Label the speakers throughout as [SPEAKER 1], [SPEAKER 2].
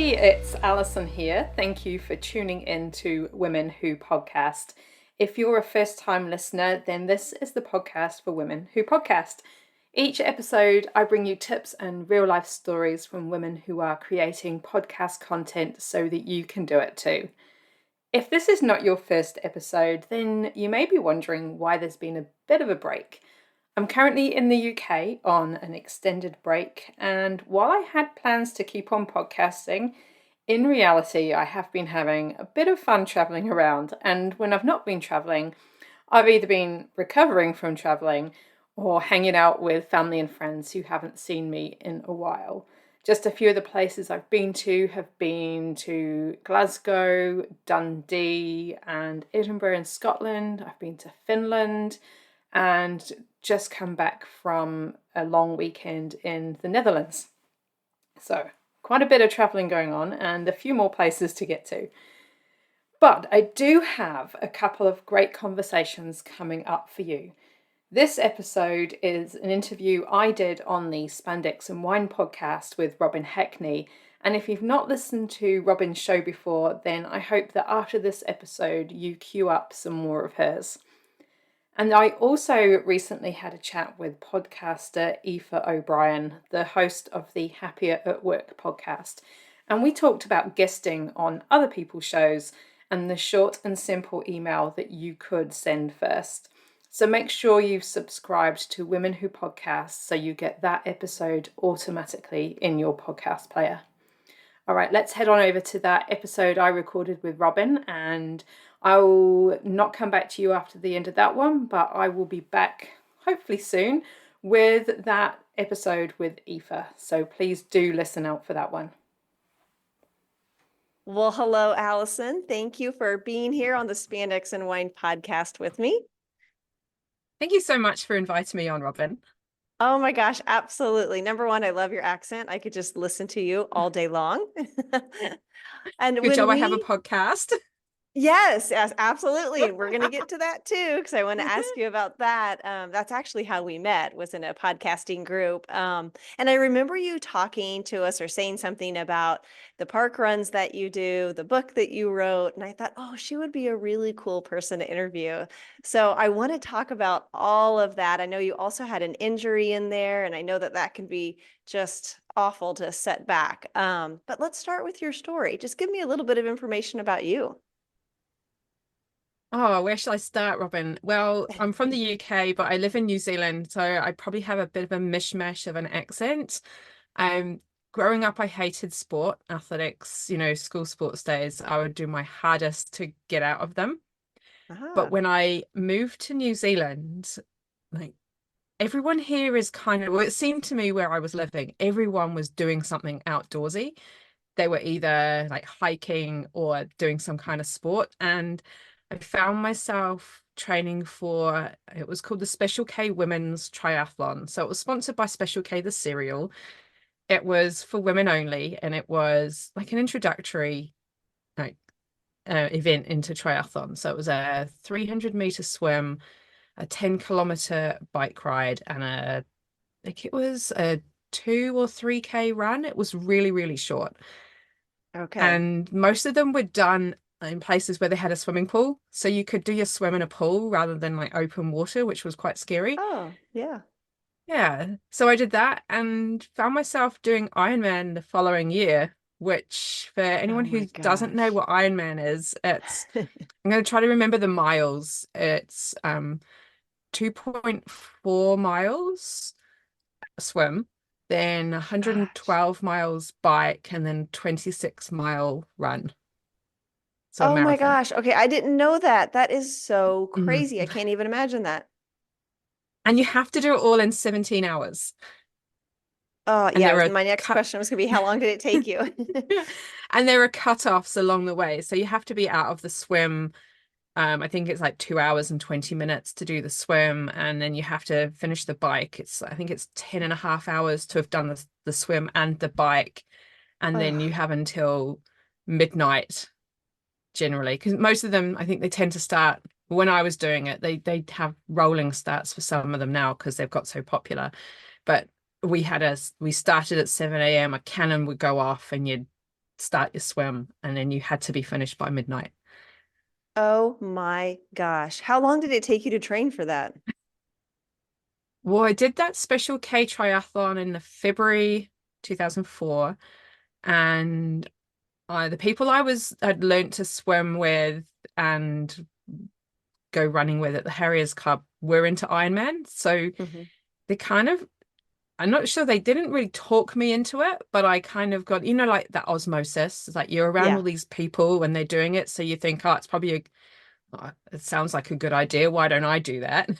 [SPEAKER 1] Hey, it's Alison here. Thank you for tuning in to Women Who Podcast. If you're a first time listener, then this is the podcast for Women Who Podcast. Each episode, I bring you tips and real life stories from women who are creating podcast content so that you can do it too. If this is not your first episode, then you may be wondering why there's been a bit of a break. I'm currently in the UK on an extended break, and while I had plans to keep on podcasting, in reality, I have been having a bit of fun traveling around. And when I've not been traveling, I've either been recovering from traveling or hanging out with family and friends who haven't seen me in a while. Just a few of the places I've been to have been to Glasgow, Dundee, and Edinburgh in Scotland. I've been to Finland and just come back from a long weekend in the Netherlands. So, quite a bit of travelling going on and a few more places to get to. But I do have a couple of great conversations coming up for you. This episode is an interview I did on the Spandex and Wine podcast with Robin Hackney. And if you've not listened to Robin's show before, then I hope that after this episode you queue up some more of hers. And I also recently had a chat with podcaster Aoife O'Brien, the host of the Happier at Work podcast. And we talked about guesting on other people's shows and the short and simple email that you could send first. So make sure you've subscribed to Women Who Podcast so you get that episode automatically in your podcast player. All right, let's head on over to that episode I recorded with Robin, and I will not come back to you after the end of that one, but I will be back hopefully soon with that episode with Aoife. So please do listen out for that one.
[SPEAKER 2] Well, hello, Alison. Thank you for being here on the Spandex and Wine podcast with me.
[SPEAKER 1] Thank you so much for inviting me on, Robin.
[SPEAKER 2] Oh my gosh, absolutely. Number one, I love your accent. I could just listen to you all day long. And
[SPEAKER 1] Good job I have a podcast.
[SPEAKER 2] Yes, absolutely. We're going to get to that too, because I want to ask you about that. That's actually how we met, was in a podcasting group. And I remember you talking to us or saying something about the park runs that you do, the book that you wrote. And I thought, oh, she would be a really cool person to interview. So I want to talk about all of that. I know you also had an injury in there, and I know that that can be just awful to set back. But let's start with your story. Just give me a little bit of information about you.
[SPEAKER 1] Oh, where shall I start, Robin? Well, I'm from the UK, but I live in New Zealand, so I probably have a bit of a mishmash of an accent. Growing up, I hated sport, athletics, school sports days. I would do my hardest to get out of them. But when I moved to New Zealand, like everyone here is well, it seemed to me where I was living, everyone was doing something outdoorsy. They were either like hiking or doing some kind of sport. And I found myself training for, it was called the Special K Women's Triathlon. So it was sponsored by Special K, the cereal. It was for women only, and it was like an introductory like event into triathlon. So it was a 300-meter swim, a 10-kilometer bike ride, and I think it was a 2 or 3K run. It was really, really short.
[SPEAKER 2] Okay.
[SPEAKER 1] And most of them were done in places where they had a swimming pool. So you could do your swim in a pool rather than like open water, which was quite scary.
[SPEAKER 2] Oh, yeah.
[SPEAKER 1] Yeah. So I did that and found myself doing Ironman the following year, which for anyone who doesn't know what Ironman is, I'm going to try to remember the miles. It's 2.4 miles swim, then 112 miles bike, and then 26-mile run. So
[SPEAKER 2] oh my gosh. Okay. I didn't know that. That is so crazy. I can't even imagine that.
[SPEAKER 1] And you have to do it all in 17 hours.
[SPEAKER 2] Oh, yeah. My next question was going to be, how long did it take you?
[SPEAKER 1] And there are cutoffs along the way. So you have to be out of the swim. I think it's like 2 hours and 20 minutes to do the swim. And then you have to finish the bike. I think it's 10 and a half hours to have done the swim and the bike. And then you have until midnight generally, because most of them, I think they tend to start, when I was doing it, they have rolling starts for some of them now because they've got so popular. But we started at 7 a.m. a cannon would go off and you'd start your swim, and then you had to be finished by midnight.
[SPEAKER 2] Oh my gosh. How long did it take you to train for that?
[SPEAKER 1] Well, I did that special K triathlon in the February 2004, and the people I'd learned to swim with and go running with at the Harriers Club were into Ironman. So
[SPEAKER 2] Mhm.
[SPEAKER 1] they kind of, I'm not sure, they didn't really talk me into it, but I kind of got, like that osmosis. It's like you're around
[SPEAKER 2] Yeah.
[SPEAKER 1] all these people when they're doing it. So you think, oh, it's probably it sounds like a good idea. Why don't I do that?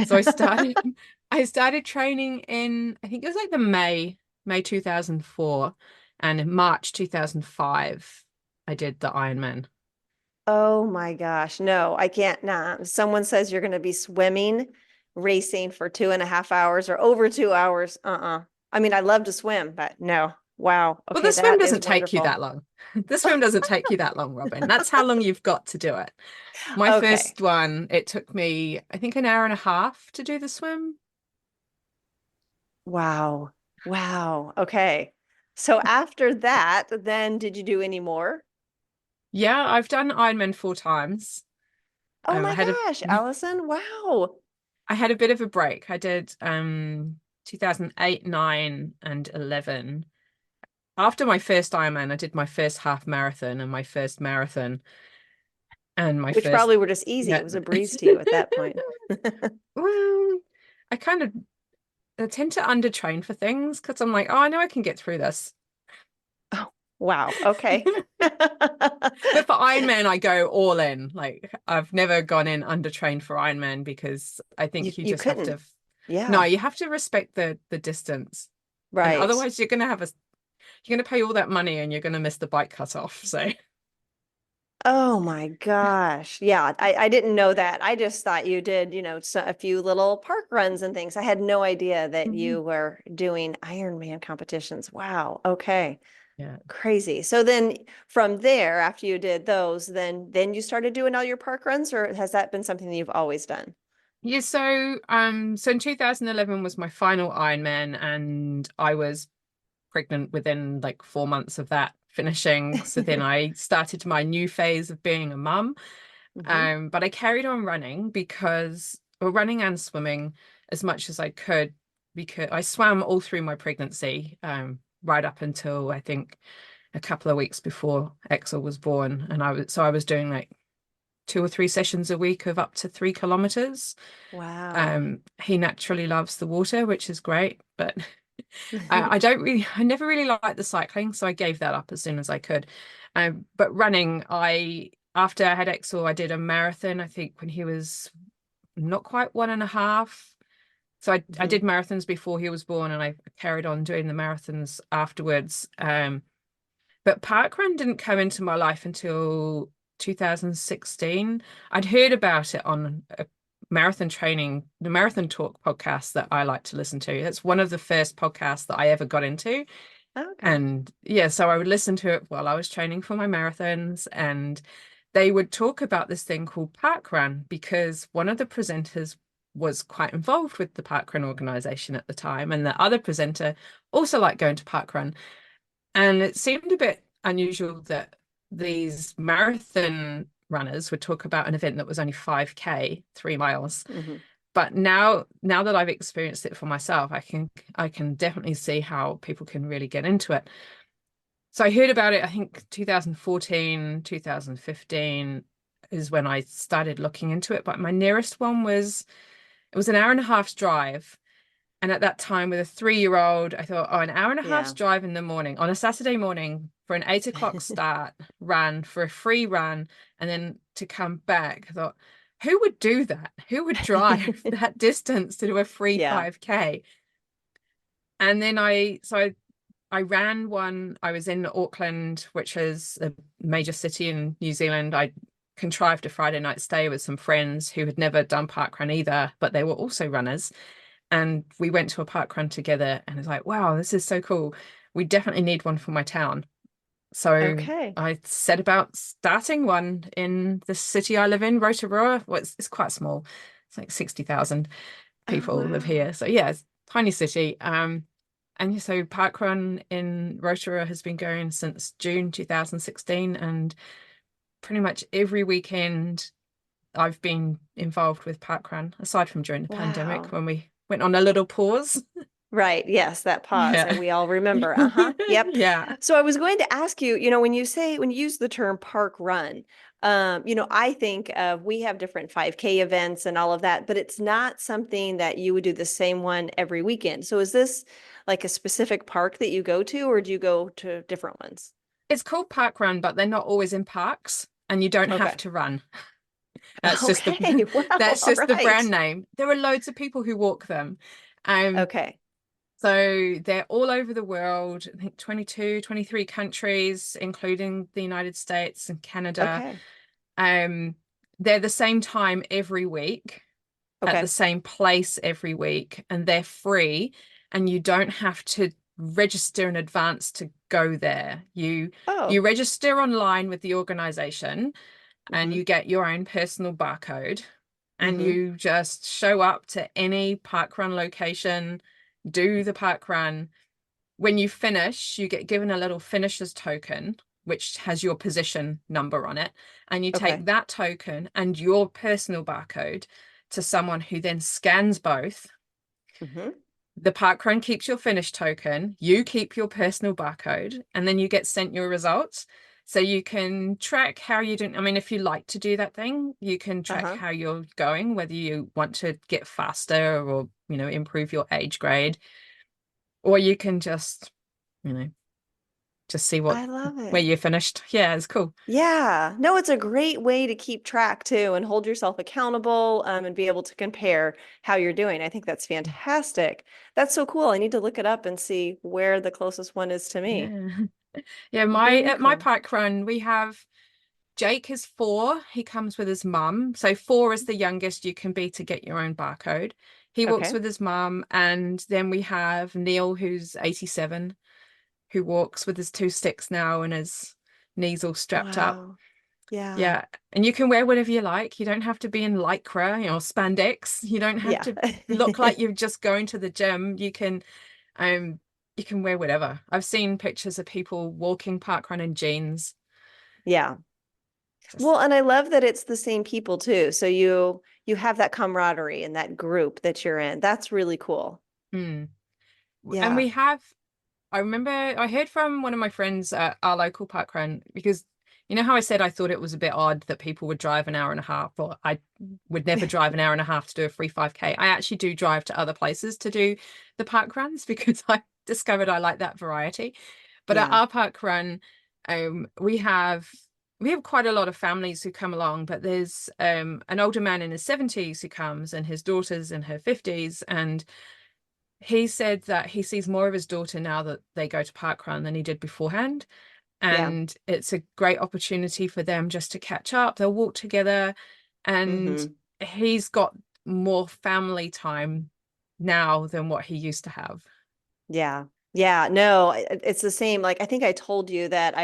[SPEAKER 1] So I started training in, I think it was like the May 2004, and in March 2005, I did the Ironman.
[SPEAKER 2] Oh my gosh. No, I can't. Nah. If someone says you're going to be swimming, racing for 2.5 hours or over 2 hours. I mean, I love to swim, but no. Wow.
[SPEAKER 1] Well,
[SPEAKER 2] Okay,
[SPEAKER 1] the swim
[SPEAKER 2] that is
[SPEAKER 1] doesn't take you
[SPEAKER 2] wonderful.
[SPEAKER 1] that long. The swim doesn't take you that long, Robin. That's how long you've got to do it. My
[SPEAKER 2] Okay.
[SPEAKER 1] first one, it took me, I think, an hour and a half to do the swim.
[SPEAKER 2] Wow. Wow. Okay. So after that, then did you do any more?
[SPEAKER 1] Yeah, I've done Ironman 4 times.
[SPEAKER 2] Oh my
[SPEAKER 1] I had a
[SPEAKER 2] gosh, Allison. Wow.
[SPEAKER 1] I had a bit of a break. I did 2008, 9, and 11. After my first Ironman, I did my first half marathon and my first marathon and my
[SPEAKER 2] Which
[SPEAKER 1] first,
[SPEAKER 2] probably were just easy.
[SPEAKER 1] yeah.
[SPEAKER 2] It was a breeze to you at that point.
[SPEAKER 1] Well, I kind of I tend to undertrain for things because I'm like, oh, I know I can get through this.
[SPEAKER 2] Oh, wow. Okay.
[SPEAKER 1] But for Ironman, I go all in. Like I've never gone in undertrained for Ironman because I
[SPEAKER 2] You
[SPEAKER 1] think you
[SPEAKER 2] you
[SPEAKER 1] just have
[SPEAKER 2] couldn't.
[SPEAKER 1] to, no,
[SPEAKER 2] Yeah.
[SPEAKER 1] you have to respect the distance. And
[SPEAKER 2] Right.
[SPEAKER 1] otherwise you're gonna pay all that money and you're gonna miss the bike cutoff. So
[SPEAKER 2] Oh my gosh. Yeah, I didn't know that. I just thought you did, a few little park runs and things. I had no idea that
[SPEAKER 1] Mhm.
[SPEAKER 2] you were doing Ironman competitions. Wow. Okay.
[SPEAKER 1] Yeah.
[SPEAKER 2] Crazy. So then from there, after you did those, then you started doing all your park runs, or has that been something that you've always done?
[SPEAKER 1] Yeah, so in 2011 was my final Ironman and I was pregnant within like 4 months of that finishing. So then I started my new phase of being a mum.
[SPEAKER 2] Hmm.
[SPEAKER 1] But I carried on running running and swimming as much as I could because I swam all through my pregnancy, right up until I think a couple of weeks before Exel was born. And I was doing like 2 or 3 sessions a week of up to 3 kilometers.
[SPEAKER 2] Wow.
[SPEAKER 1] He naturally loves the water, which is great, but I never really liked the cycling, so I gave that up as soon as I could. But running, after I had Exel, I did a marathon, I think when he was not quite 1.5. So I
[SPEAKER 2] Hmm.
[SPEAKER 1] did marathons before he was born, and I carried on doing the marathons afterwards. But parkrun didn't come into my life until 2016. I'd heard about it on a the Marathon Talk podcast that I like to listen to. It's one of the first podcasts that I ever got into.
[SPEAKER 2] Okay.
[SPEAKER 1] And yeah, so I would listen to it while I was training for my marathons, and they would talk about this thing called parkrun because one of the presenters was quite involved with the parkrun organization at the time, and the other presenter also liked going to parkrun. And it seemed a bit unusual that these marathon runners would talk about an event that was only 5K, 3 miles.
[SPEAKER 2] Hmm.
[SPEAKER 1] But now that I've experienced it for myself, I can definitely see how people can really get into it. So I heard about it, I think 2014, 2015 is when I started looking into it. But my nearest one it was an hour and a half's drive. And at that time, with a 3-year-old, I thought, oh, an hour and a half's
[SPEAKER 2] Yeah.
[SPEAKER 1] drive in the morning on a Saturday morning for an 8 o'clock start run for a free run, and then to come back. I thought, who would do that? Who would drive that distance to do a free
[SPEAKER 2] Yeah.
[SPEAKER 1] 5K? And then I ran one. I was in Auckland, which is a major city in New Zealand. I contrived a Friday night stay with some friends who had never done parkrun either, but they were also runners. And we went to a park run together and it's like, wow, this is so cool. We definitely need one for my town. So
[SPEAKER 2] Okay.
[SPEAKER 1] I set about starting one in the city I live in, Rotorua. Well, it's quite small. It's like 60,000
[SPEAKER 2] Oh,
[SPEAKER 1] people live
[SPEAKER 2] wow.
[SPEAKER 1] here. So yeah, it's a tiny city. And so Parkrun in Rotorua has been going since June 2016, and pretty much every weekend I've been involved with Parkrun, aside from during the pandemic
[SPEAKER 2] Wow.
[SPEAKER 1] when we went on a little pause.
[SPEAKER 2] Right. Yes, that pause.
[SPEAKER 1] Yeah.
[SPEAKER 2] We all remember. Uh-huh. Yep.
[SPEAKER 1] Yeah.
[SPEAKER 2] So I was going to ask you, when you use the term park run, I think of we have different 5K events and all of that, but it's not something that you would do the same one every weekend. So is this like a specific park that you go to, or do you go to different ones?
[SPEAKER 1] It's called Parkrun, but they're not always in parks, and you don't have
[SPEAKER 2] Okay.
[SPEAKER 1] to run. That's just
[SPEAKER 2] Okay.
[SPEAKER 1] the
[SPEAKER 2] Well,
[SPEAKER 1] that's
[SPEAKER 2] all
[SPEAKER 1] just the
[SPEAKER 2] right.
[SPEAKER 1] brand name. There are loads of people who walk them. Um,
[SPEAKER 2] Okay.
[SPEAKER 1] so they're all over the world, I think 22, 23 countries, including the United States and Canada.
[SPEAKER 2] Okay.
[SPEAKER 1] Um, they're the same time every week, at the
[SPEAKER 2] Okay.
[SPEAKER 1] same place every week, and they're free, and you don't have to register in advance to go there. You
[SPEAKER 2] Oh.
[SPEAKER 1] register online with the organization, and
[SPEAKER 2] Mm-hmm.
[SPEAKER 1] you get your own personal barcode, and
[SPEAKER 2] Mm-hmm.
[SPEAKER 1] you just show up to any parkrun location, do the parkrun. When you finish, you get given a little finisher's token, which has your position number on it. And you take
[SPEAKER 2] Okay.
[SPEAKER 1] that token and your personal barcode to someone who then scans both.
[SPEAKER 2] Mm-hmm.
[SPEAKER 1] The parkrun keeps your finish token, you keep your personal barcode, and then you get sent your results. So you can track how you're doing. I mean, if you like to do that thing, you can track
[SPEAKER 2] Uh-huh.
[SPEAKER 1] how you're going, whether you want to get faster or, improve your age grade, or you can just, you know, just see
[SPEAKER 2] I love
[SPEAKER 1] where
[SPEAKER 2] it.
[SPEAKER 1] you finished. Yeah, it's cool.
[SPEAKER 2] Yeah, no, it's a great way to keep track too and hold yourself accountable, and be able to compare how you're doing. I think that's fantastic. That's so cool. I need to look it up and see where the closest one is to me.
[SPEAKER 1] Yeah. Yeah, my
[SPEAKER 2] Very
[SPEAKER 1] at my
[SPEAKER 2] cool.
[SPEAKER 1] park run, we have Jake is 4. He comes with his mum. So 4 is the youngest you can be to get your own barcode. He walks
[SPEAKER 2] Okay.
[SPEAKER 1] with his mum, and then we have Neil, who's 87, who walks with his 2 sticks now and his knees all strapped up.
[SPEAKER 2] Wow. Yeah.
[SPEAKER 1] Yeah, and you can wear whatever you like. You don't have to be in lycra, spandex. You don't have
[SPEAKER 2] Yeah.
[SPEAKER 1] to look like you're just going to the gym. Um you can wear whatever. I've seen pictures of people walking parkrun in jeans.
[SPEAKER 2] Yeah.
[SPEAKER 1] Just
[SPEAKER 2] Well, and I love that it's the same people too. So you have that camaraderie and that group that you're in. That's really cool.
[SPEAKER 1] hmm. And
[SPEAKER 2] Yeah.
[SPEAKER 1] we have I remember I heard from one of my friends at our local parkrun, because you know how I said I thought it was a bit odd that people would drive an hour and a half, or I would never drive an hour and a half to do a free 5K. I actually do drive to other places to do the park runs because I discovered I like that variety. But at
[SPEAKER 2] Yeah.
[SPEAKER 1] our park run, we have quite a lot of families who come along, but there's an older man in his 70s who comes, and his daughter's in her 50s, and he said that he sees more of his daughter now that they go to parkrun than he did beforehand.
[SPEAKER 2] Yeah.
[SPEAKER 1] And it's a great opportunity for them just to catch up. They'll walk together, and
[SPEAKER 2] Mm-hmm.
[SPEAKER 1] he's got more family time now than what he used to have.
[SPEAKER 2] Yeah. Yeah. No, it's the same. Like I think I told you that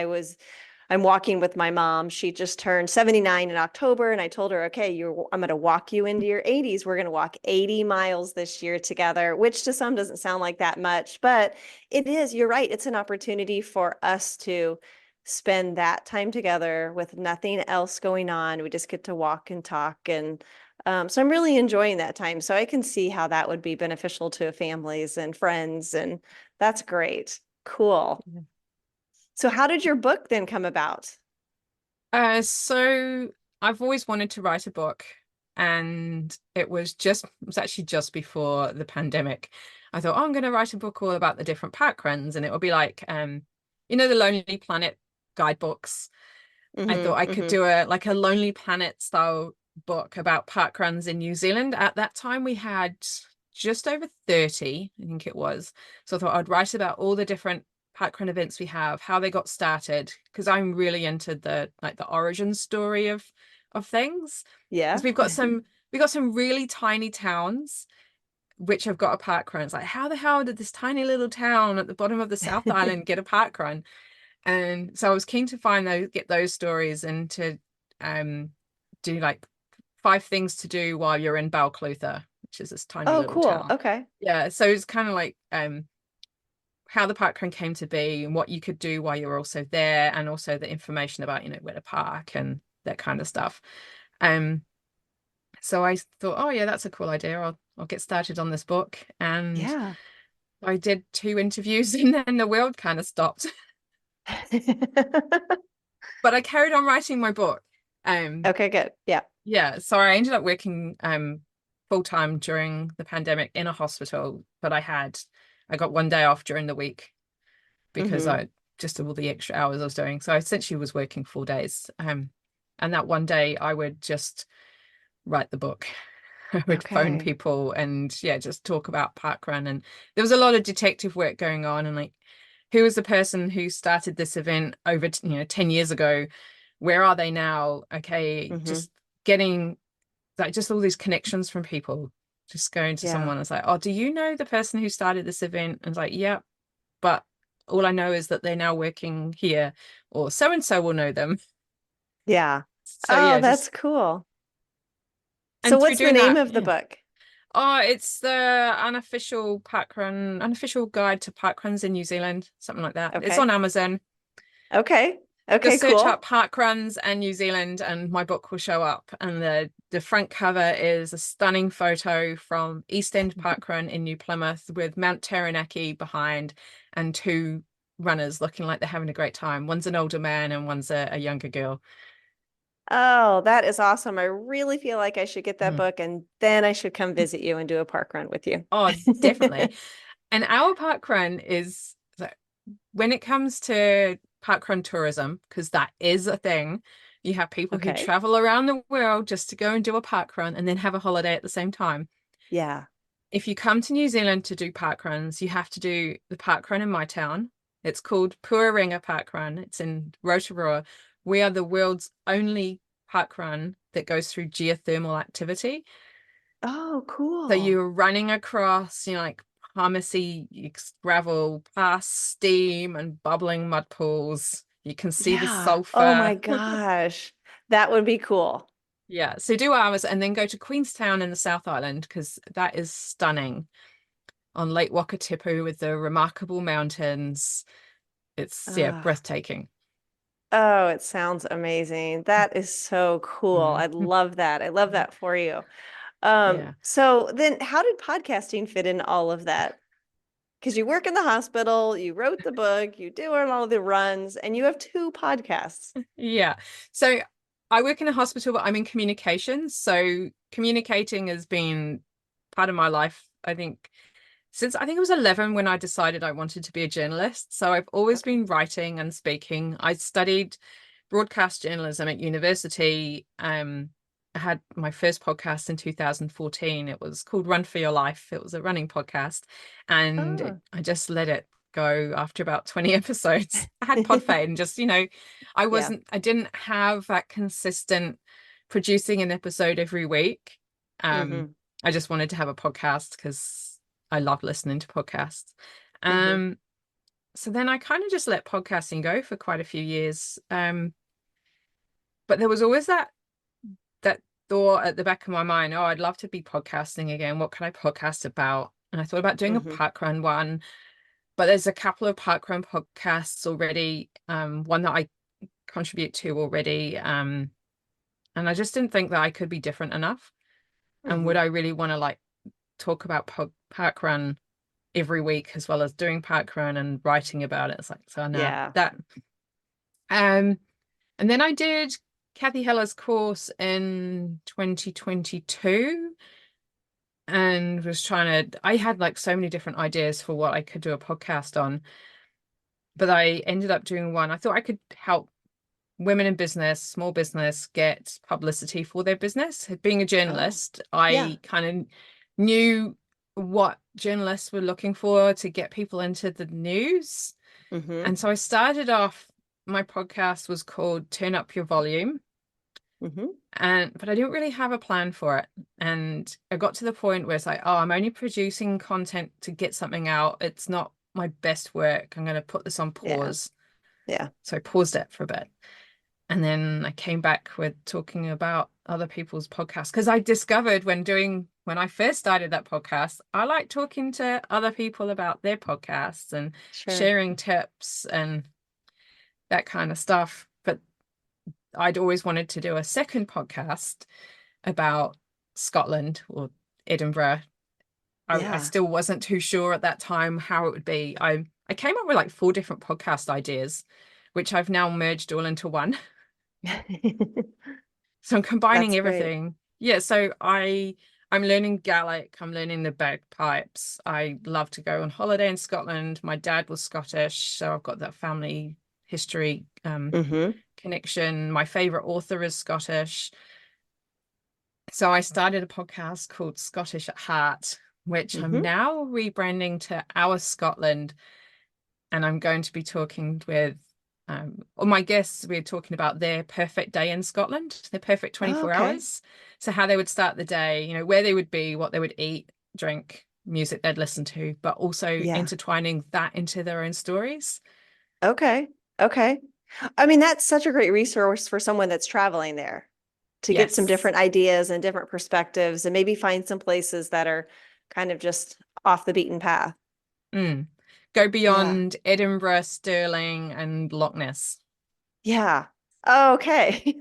[SPEAKER 2] I'm walking with my mom. She just turned 79 in October, and I told her, okay, I'm going to walk you into your 80s. We're going to walk 80 miles this year together, which to some doesn't sound like that much, but it is. You're right. It's an opportunity for us to spend that time together with nothing else going on. We just get to walk and talk. And so I'm really enjoying that time. So I can see how that would be beneficial to families and friends. And that's great. Cool.
[SPEAKER 1] Yeah.
[SPEAKER 2] So how did your book then come about?
[SPEAKER 1] So I've always wanted to write a book, and it was actually just before the pandemic. I thought, oh, I'm going to write a book all about the different park runs, and it will be like, the Lonely Planet guidebooks. I thought I
[SPEAKER 2] Mm-hmm,
[SPEAKER 1] could
[SPEAKER 2] mm-hmm.
[SPEAKER 1] do a Lonely Planet style book about park runs in New Zealand. At that time, we had just over 30, I think it was. So I thought I'd write about all the different parkrun events we have, how they got started, because I'm really into the origin story of things. Because
[SPEAKER 2] Yeah.
[SPEAKER 1] we've got some really tiny towns which have got a park run. It's like, how the hell did this tiny little town at the bottom of the South Island get a park run? And so I was keen to get those stories, and to um do like 5 things to do while you're in Balclutha, which is this tiny
[SPEAKER 2] Oh,
[SPEAKER 1] little
[SPEAKER 2] cool.
[SPEAKER 1] town.
[SPEAKER 2] Okay.
[SPEAKER 1] Yeah, so it's kind of like how the parkrun came to be and what you could do while you were also there, and also the information about, where to park and that kind of stuff. So I thought, oh yeah, that's a cool idea. I'll get started on this book. And
[SPEAKER 2] Yeah.
[SPEAKER 1] I did 2 interviews and then the world kind of stopped. But I carried on writing my book.
[SPEAKER 2] Okay, good. Yeah.
[SPEAKER 1] Yeah, so I ended up working full time during the pandemic in a hospital, but I got one day off during the week because
[SPEAKER 2] Hmm.
[SPEAKER 1] I just all the extra hours I was doing. So I essentially was working 4 days. And that one day I would just write the book. I would phone
[SPEAKER 2] Okay.
[SPEAKER 1] people and yeah, just talk about parkrun. And there was a lot of detective work going on, and like, who was the person who started this event over 10 years ago? Where are they now? Okay,
[SPEAKER 2] Hmm.
[SPEAKER 1] just getting like just all these connections from people. Just going to
[SPEAKER 2] Yeah.
[SPEAKER 1] someone and it's like, oh, do you know the person who started this event? And it's like, yeah, but all I know is that they're now working here, or so and so will know them.
[SPEAKER 2] Yeah.
[SPEAKER 1] So
[SPEAKER 2] Oh,
[SPEAKER 1] yeah,
[SPEAKER 2] that's
[SPEAKER 1] just
[SPEAKER 2] cool. So
[SPEAKER 1] and through
[SPEAKER 2] what's the
[SPEAKER 1] doing
[SPEAKER 2] name
[SPEAKER 1] that,
[SPEAKER 2] of the
[SPEAKER 1] yeah.
[SPEAKER 2] book?
[SPEAKER 1] Oh, it's the unofficial guide to parkruns in New Zealand, something like that. It's on
[SPEAKER 2] Okay.
[SPEAKER 1] Amazon.
[SPEAKER 2] Okay. Okay,
[SPEAKER 1] Just search up
[SPEAKER 2] cool.
[SPEAKER 1] parkruns and New Zealand, and my book will show up. And the front cover is a stunning photo from East End Parkrun in New Plymouth with Mount Taranaki behind, and 2 runners looking like they're having a great time. One's an older man and one's a younger girl.
[SPEAKER 2] Oh, that is awesome. I really feel like I should get that
[SPEAKER 1] Mm.
[SPEAKER 2] book and then I should come visit you and do a park run with you.
[SPEAKER 1] Oh, definitely. And our parkrun is when it comes to parkrun tourism, because that is a thing, you have people who
[SPEAKER 2] Okay.
[SPEAKER 1] travel around the world just to go and do a parkrun and then have a holiday at the same time.
[SPEAKER 2] Yeah.
[SPEAKER 1] If you come to New Zealand to do parkruns, you have to do the parkrun in my town. It's called Puarenga Parkrun. It's in Rotorua. We are the world's only parkrun that goes through geothermal activity.
[SPEAKER 2] Oh,
[SPEAKER 1] So
[SPEAKER 2] cool.
[SPEAKER 1] you're running across, like pumicy gravel, past steam and bubbling mud pools. You can see the
[SPEAKER 2] Yeah. Oh my
[SPEAKER 1] sulfur.
[SPEAKER 2] gosh. That would be cool.
[SPEAKER 1] Yeah. So do ours and then go to Queenstown in the South Island, because that is stunning on Lake Wakatipu with the remarkable mountains. It's, yeah,
[SPEAKER 2] Ah.
[SPEAKER 1] breathtaking.
[SPEAKER 2] Oh, it sounds amazing. That is so cool. I
[SPEAKER 1] Mhm.
[SPEAKER 2] love that. I love that for you.
[SPEAKER 1] Yeah.
[SPEAKER 2] So then how did podcasting fit in all of that? Because you work in the hospital, you wrote the book, you do all the runs, and you have 2 podcasts.
[SPEAKER 1] Yeah. So I work in a hospital, but I'm in communications. So communicating has been part of my life, I think, since I think it was 11 when I decided I wanted to be a journalist. So I've always
[SPEAKER 2] Okay.
[SPEAKER 1] been writing and speaking. I studied broadcast journalism at university. I had my first podcast in 2014. It was called Run for Your Life. It was a running podcast, and
[SPEAKER 2] Oh.
[SPEAKER 1] I just let it go after about 20 episodes. I had pod fade and just,
[SPEAKER 2] Yeah.
[SPEAKER 1] I didn't have that consistent producing an episode every week. Um,
[SPEAKER 2] Mm-hmm.
[SPEAKER 1] I just wanted to have a podcast because I love listening to podcasts.
[SPEAKER 2] Mm-hmm.
[SPEAKER 1] Um, so then I kind of just let podcasting go for quite a few years. But there was always that thought at the back of my mind, oh, I'd love to be podcasting again. What can I podcast about? And I thought about doing a
[SPEAKER 2] Mm-hmm.
[SPEAKER 1] parkrun one, but there's a couple of parkrun podcasts already. One that I contribute to already. And I just didn't think that I could be different enough. And
[SPEAKER 2] Mm-hmm.
[SPEAKER 1] would I really want to like talk about parkrun every week as well as doing parkrun and writing about it? It's like, so nah,
[SPEAKER 2] Yeah.
[SPEAKER 1] that. Um, and then I did Kathy Heller's course in 2022 and was I had like so many different ideas for what I could do a podcast on, but I ended up doing one. I thought I could help women in business, small business, get publicity for their business. Being a
[SPEAKER 2] Oh,
[SPEAKER 1] journalist,
[SPEAKER 2] yeah.
[SPEAKER 1] I kind of knew what journalists were looking for to get people into the news.
[SPEAKER 2] Mm-hmm.
[SPEAKER 1] And so I started off, my podcast was called Turn Up Your Volume.
[SPEAKER 2] Mm-hmm.
[SPEAKER 1] But I didn't really have a plan for it. And I got to the point where it's like, oh, I'm only producing content to get something out. It's not my best work. I'm going to put this on
[SPEAKER 2] Yeah.
[SPEAKER 1] pause.
[SPEAKER 2] Yeah.
[SPEAKER 1] So I paused it for a bit. And then I came back with talking about other people's podcasts because I discovered when doing when I first started that podcast, I like talking to other people about their podcasts and
[SPEAKER 2] Sure.
[SPEAKER 1] sharing tips and that kind of stuff. But I'd always wanted to do a second podcast about Scotland or Edinburgh. I
[SPEAKER 2] Yeah.
[SPEAKER 1] still wasn't too sure at that time how it would be. I came up with like four different podcast ideas, which I've now merged all into one. So I'm combining
[SPEAKER 2] That's great.
[SPEAKER 1] everything. Yeah, so I'm learning Gaelic, I'm learning the bagpipes. I love to go on holiday in Scotland. My dad was Scottish, so I've got that family history
[SPEAKER 2] Mm-hmm.
[SPEAKER 1] connection. My favorite author is Scottish. So I started a podcast called Scottish at Heart, which I'm
[SPEAKER 2] Mm-hmm.
[SPEAKER 1] now rebranding to Our Scotland. And I'm going to be talking with all my guests. We're talking about their perfect day in Scotland, their perfect
[SPEAKER 2] Oh,
[SPEAKER 1] 24
[SPEAKER 2] okay.
[SPEAKER 1] hours. So how they would start the day, where they would be, what they would eat, drink, music they'd listen to, but also
[SPEAKER 2] Yeah.
[SPEAKER 1] intertwining that into their own stories.
[SPEAKER 2] Okay. Okay. I mean, that's such a great resource for someone that's traveling there to get some
[SPEAKER 1] Yes.
[SPEAKER 2] different ideas and different perspectives and maybe find some places that are kind of just off the beaten path.
[SPEAKER 1] Mm. Go
[SPEAKER 2] Yeah.
[SPEAKER 1] beyond Edinburgh, Stirling, and Loch Ness.
[SPEAKER 2] Yeah. Okay.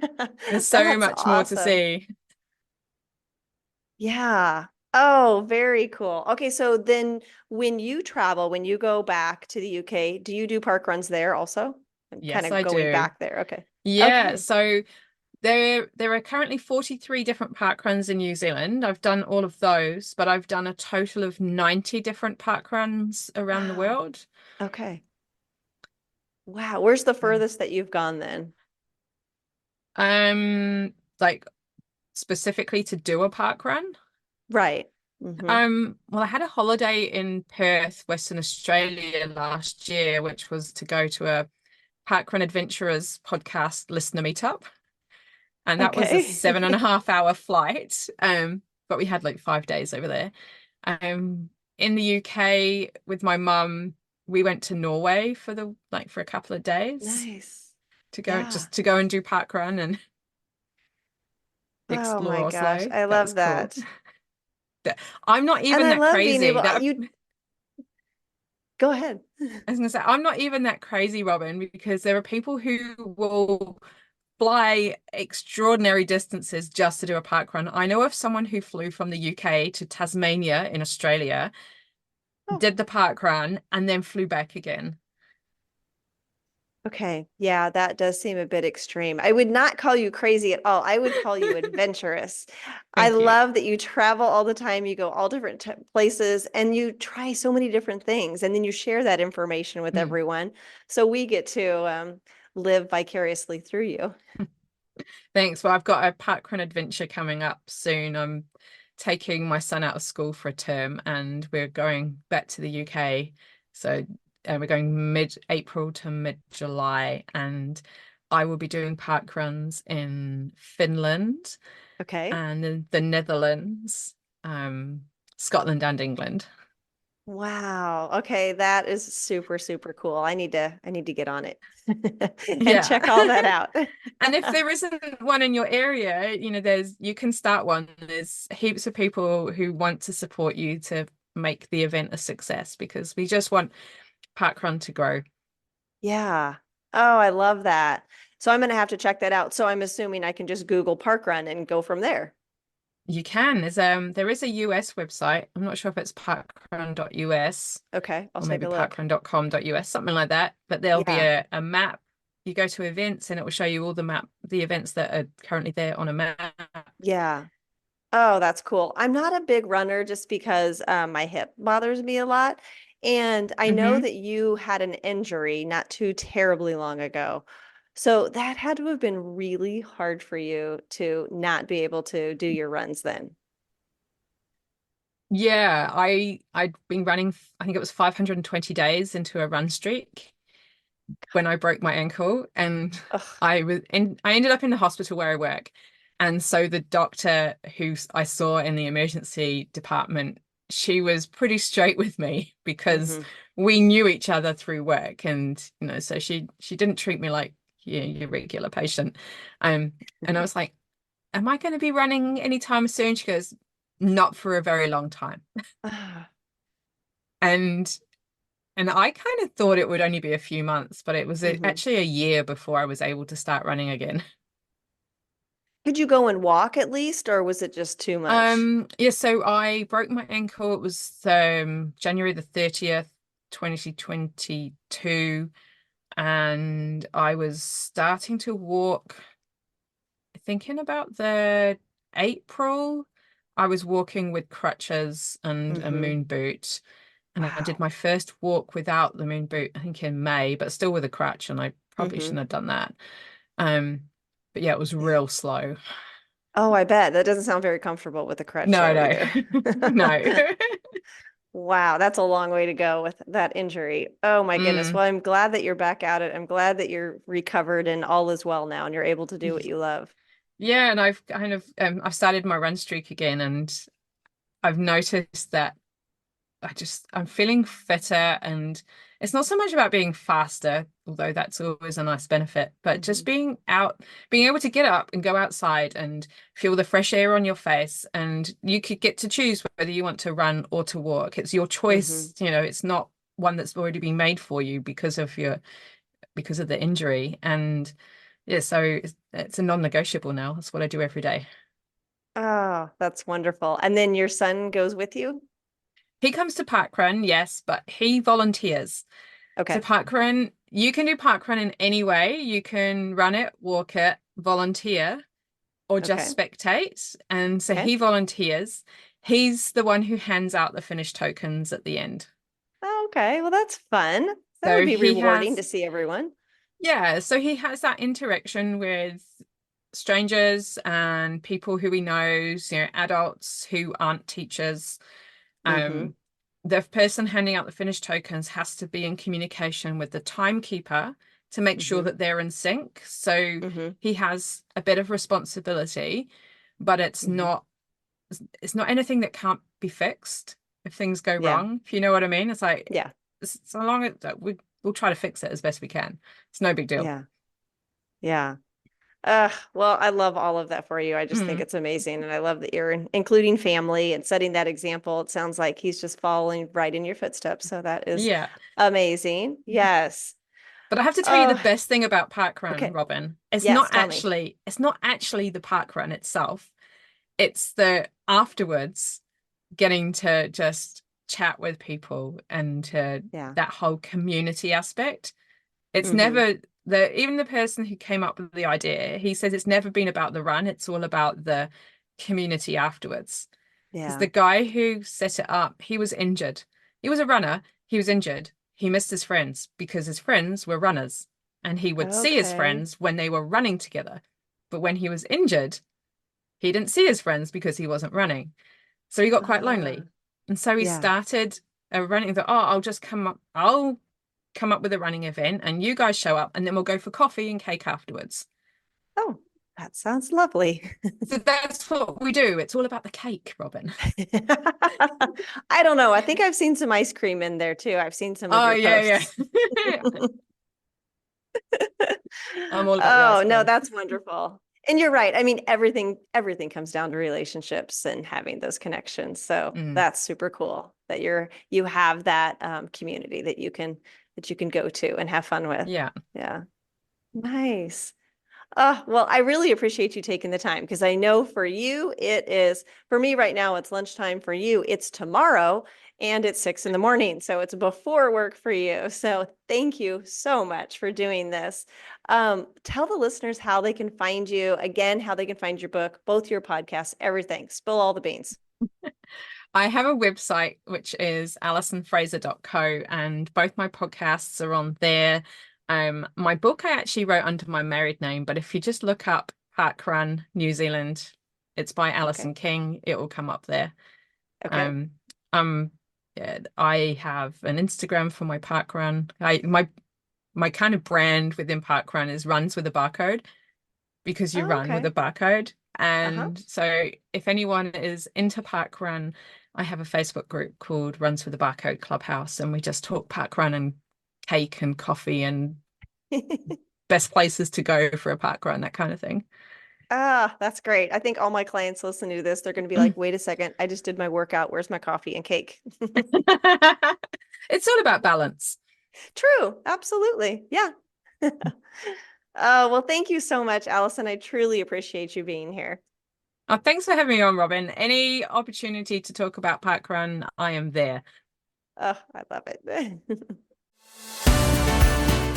[SPEAKER 1] There's so
[SPEAKER 2] That's
[SPEAKER 1] much more to
[SPEAKER 2] awesome.
[SPEAKER 1] see.
[SPEAKER 2] Yeah. Oh, very cool. Okay, so then when you travel, when you go back to the UK, do you do park runs there also? I'm kind
[SPEAKER 1] Yes,
[SPEAKER 2] of
[SPEAKER 1] I
[SPEAKER 2] going
[SPEAKER 1] do.
[SPEAKER 2] back there. Okay.
[SPEAKER 1] Yeah,
[SPEAKER 2] Okay.
[SPEAKER 1] so there are currently 43 different park runs in New Zealand. I've done all of those, but I've done a total of 90 different park runs around the
[SPEAKER 2] Wow.
[SPEAKER 1] world.
[SPEAKER 2] Okay. Wow. Where's the
[SPEAKER 1] Yeah.
[SPEAKER 2] furthest that you've gone then?
[SPEAKER 1] Like specifically to do a park run.
[SPEAKER 2] Right. Mm-hmm.
[SPEAKER 1] Well, I had a holiday in Perth, Western Australia last year, which was to go to a Parkrun Adventurers podcast listener meetup. And that was a
[SPEAKER 2] Okay.
[SPEAKER 1] 7.5 hour flight. But we had like 5 days over there. In the UK with my mum, we went to Norway for a couple of days
[SPEAKER 2] Nice.
[SPEAKER 1] to go
[SPEAKER 2] Yeah.
[SPEAKER 1] just to go and do parkrun and
[SPEAKER 2] Oh my
[SPEAKER 1] explore
[SPEAKER 2] gosh.
[SPEAKER 1] Oslo.
[SPEAKER 2] I
[SPEAKER 1] That was
[SPEAKER 2] love
[SPEAKER 1] cool.
[SPEAKER 2] that.
[SPEAKER 1] I'm not
[SPEAKER 2] And
[SPEAKER 1] even
[SPEAKER 2] I
[SPEAKER 1] that
[SPEAKER 2] love being
[SPEAKER 1] crazy.
[SPEAKER 2] able,
[SPEAKER 1] That
[SPEAKER 2] you go ahead.
[SPEAKER 1] I was gonna say I'm not even that crazy, Robin, because there are people who will fly extraordinary distances just to do a park run. I know of someone who flew from the UK to Tasmania in Australia,
[SPEAKER 2] Oh,
[SPEAKER 1] did the park run, and then flew back again.
[SPEAKER 2] okay. Yeah, that does seem a bit extreme. I would not call you crazy at all. I would call you adventurous. I
[SPEAKER 1] Thank you.
[SPEAKER 2] love that you travel all the time. You go all different places and you try so many different things. And then you share that information with
[SPEAKER 1] Mm.
[SPEAKER 2] everyone. So we get to live vicariously through you.
[SPEAKER 1] Thanks. Well, I've got a parkrun adventure coming up soon. I'm taking my son out of school for a term and we're going back to the UK. So we're going mid-April to mid-July and I will be doing park runs in Finland
[SPEAKER 2] Okay.
[SPEAKER 1] and in the Netherlands, Scotland and England.
[SPEAKER 2] Wow. Okay, that is super, super cool. I need to get on it and
[SPEAKER 1] Yeah.
[SPEAKER 2] check all that out.
[SPEAKER 1] And if there isn't one in your area, you can start one. There's heaps of people who want to support you to make the event a success because we just want parkrun to grow.
[SPEAKER 2] Yeah. Oh, I love that. So I'm going to have to check that out. So I'm assuming I can just Google parkrun and go from there.
[SPEAKER 1] You can. There is a US website. I'm not sure if it's parkrun.us
[SPEAKER 2] Okay, I'll
[SPEAKER 1] or
[SPEAKER 2] take
[SPEAKER 1] maybe
[SPEAKER 2] a look.
[SPEAKER 1] parkrun.com.us, something like that. But there'll be
[SPEAKER 2] Yeah.
[SPEAKER 1] a map. You go to events and it will show you all the events that are currently there on a map.
[SPEAKER 2] Yeah. Oh, that's cool. I'm not a big runner just because my hip bothers me a lot. And I know
[SPEAKER 1] Hmm.
[SPEAKER 2] that you had an injury not too terribly long ago. So that had to have been really hard for you to not be able to do your runs then.
[SPEAKER 1] Yeah, I'd been running, I think it was 520 days into a run streak when I broke my ankle, and
[SPEAKER 2] Ugh.
[SPEAKER 1] I ended up in the hospital where I work. And so the doctor who I saw in the emergency department, she was pretty straight with me because
[SPEAKER 2] Hmm.
[SPEAKER 1] we knew each other through work, and so she didn't treat me like your regular patient. And I was like, am I going to be running anytime soon? She goes, not for a very long time.
[SPEAKER 2] Ah,
[SPEAKER 1] And I kind of thought it would only be a few months, but it was
[SPEAKER 2] mhm.
[SPEAKER 1] actually a year before I was able to start running again.
[SPEAKER 2] Could you go and walk at least, or was it just too much?
[SPEAKER 1] Yeah, so I broke my ankle. It was January the 30th, 2022, and I was starting to walk, thinking about the April. I was walking with crutches and a
[SPEAKER 2] Hmm.
[SPEAKER 1] moon boot. And I did
[SPEAKER 2] Wow.
[SPEAKER 1] my first walk without the moon boot, I think in May, but still with a crutch, and I probably
[SPEAKER 2] Hmm.
[SPEAKER 1] shouldn't have done that. Um, but yeah, it was
[SPEAKER 2] Yeah.
[SPEAKER 1] real slow.
[SPEAKER 2] Oh, I bet. That doesn't sound very comfortable with the crutch
[SPEAKER 1] No,
[SPEAKER 2] there
[SPEAKER 1] no,
[SPEAKER 2] either.
[SPEAKER 1] no.
[SPEAKER 2] Wow, that's a long way to go with that injury. Oh my goodness.
[SPEAKER 1] Mm.
[SPEAKER 2] Well, I'm glad that you're back at it. I'm glad that you're recovered and all is well now and you're able to do what you love.
[SPEAKER 1] Yeah, and I've kind of I've started my run streak again, and I've noticed that I'm feeling fitter, and it's not so much about being faster, although that's always a nice benefit, but just
[SPEAKER 2] Hmm.
[SPEAKER 1] being out, being able to get up and go outside and feel the fresh air on your face. And you could get to choose whether you want to run or to walk. It's your
[SPEAKER 2] Hmm.
[SPEAKER 1] choice, it's not one that's already been made for you because of the injury. And yeah, so it's a non-negotiable now. That's what I do every day.
[SPEAKER 2] Oh, that's wonderful. And then your son goes with you?
[SPEAKER 1] He comes to parkrun, yes, but he volunteers. So
[SPEAKER 2] Okay.
[SPEAKER 1] parkrun, you can do parkrun in any way. You can run it, walk it, volunteer, or just
[SPEAKER 2] Okay.
[SPEAKER 1] spectate. And so
[SPEAKER 2] Okay.
[SPEAKER 1] he volunteers. He's the one who hands out the finish tokens at the end.
[SPEAKER 2] Oh, okay. Well, that's fun. That would
[SPEAKER 1] So
[SPEAKER 2] be
[SPEAKER 1] he
[SPEAKER 2] rewarding
[SPEAKER 1] has,
[SPEAKER 2] to see everyone.
[SPEAKER 1] yeah, so he has that interaction with strangers and people who he knows, adults who aren't teachers.
[SPEAKER 2] Hmm.
[SPEAKER 1] Um, the person handing out the finish tokens has to be in communication with the timekeeper to make sure
[SPEAKER 2] Hmm.
[SPEAKER 1] that they're in sync. So
[SPEAKER 2] Hmm.
[SPEAKER 1] he has a bit of responsibility, but
[SPEAKER 2] Hmm.
[SPEAKER 1] it's not anything that can't be fixed if things go
[SPEAKER 2] Yeah.
[SPEAKER 1] wrong. If you know what I mean? It's like
[SPEAKER 2] Yeah.
[SPEAKER 1] so long as we'll try to fix it as best we can. It's no big deal.
[SPEAKER 2] Yeah. Yeah. Well, I love all of that for you. I just think
[SPEAKER 1] Mm,
[SPEAKER 2] it's amazing. And I love that you're including family and setting that example. It sounds like he's just following right in your footsteps. So that is
[SPEAKER 1] yeah.
[SPEAKER 2] amazing. Yes.
[SPEAKER 1] But I have to tell you the
[SPEAKER 2] Oh,
[SPEAKER 1] best thing about parkrun,
[SPEAKER 2] okay.
[SPEAKER 1] Robin.
[SPEAKER 2] Yes, tell me.
[SPEAKER 1] It's not actually the parkrun itself. It's the afterwards getting to just chat with people and
[SPEAKER 2] Yeah.
[SPEAKER 1] that whole community aspect. It's
[SPEAKER 2] Hmm.
[SPEAKER 1] never even the person who came up with the idea, he says it's never been about the run, it's all about the community afterwards. Because the
[SPEAKER 2] Yeah.
[SPEAKER 1] guy who set it up, he was injured. He was a runner, he was injured. He missed his friends because his friends were runners and he would see his
[SPEAKER 2] Okay.
[SPEAKER 1] friends when they were running together. But when he was injured, he didn't see his friends because he wasn't running. So he got quite
[SPEAKER 2] Uh,
[SPEAKER 1] lonely. And so he
[SPEAKER 2] yeah.
[SPEAKER 1] started a running, thought, oh, I'll come up with a running event and you guys show up and then we'll go for coffee and cake afterwards.
[SPEAKER 2] Oh, that sounds lovely.
[SPEAKER 1] So that's what we do. It's all about the cake, Robin.
[SPEAKER 2] I don't know. I think I've seen some ice cream in there too. I've seen some of
[SPEAKER 1] Oh,
[SPEAKER 2] your
[SPEAKER 1] yeah,
[SPEAKER 2] posts.
[SPEAKER 1] yeah. I'm all about the ice
[SPEAKER 2] Oh, no,
[SPEAKER 1] cream.
[SPEAKER 2] that's wonderful. And you're right. I mean, everything comes down to relationships and having those connections. So
[SPEAKER 1] Mm,
[SPEAKER 2] that's super cool that you have that community that you can go to and have fun with.
[SPEAKER 1] yeah.
[SPEAKER 2] Yeah. Nice. Well, I really appreciate you taking the time because I know for you it is, for me right now, it's lunchtime. For you, it's tomorrow and it's 6 in the morning. So it's before work for you. So thank you so much for doing this. Tell the listeners how they can find you, again, how they can find your book, both your podcasts, everything. Spill all the beans.
[SPEAKER 1] I have a website which is alisonfraser.co and both my podcasts are on there. My book I actually wrote under my married name, but if you just look up Parkrun New Zealand, it's by
[SPEAKER 2] Okay.
[SPEAKER 1] Alison King, it will come up there.
[SPEAKER 2] Okay.
[SPEAKER 1] Um, um, yeah, I have an Instagram for my parkrun. My kind of brand within parkrun is runs with a barcode because you
[SPEAKER 2] Oh,
[SPEAKER 1] run with
[SPEAKER 2] okay.
[SPEAKER 1] a barcode.
[SPEAKER 2] Uh-huh.
[SPEAKER 1] And so if anyone is into parkrun, I have a Facebook group called Runs with a Barcode Clubhouse, and we just talk parkrun and cake and coffee and best places to go for a parkrun, that kind of thing.
[SPEAKER 2] Ah, that's great. I think all my clients listening to this, they're going to be like, wait a second, I just did my workout. Where's my coffee and cake?
[SPEAKER 3] It's all about balance.
[SPEAKER 2] True. Absolutely. Yeah. Well, thank you so much, Alison. I truly appreciate you being here.
[SPEAKER 3] Oh, thanks for having me on, Robin. Any opportunity to talk about parkrun, I am there.
[SPEAKER 2] Oh, I love it.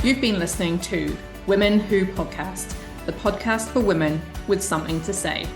[SPEAKER 1] You've been listening to Women Who Podcast, the podcast for women with something to say.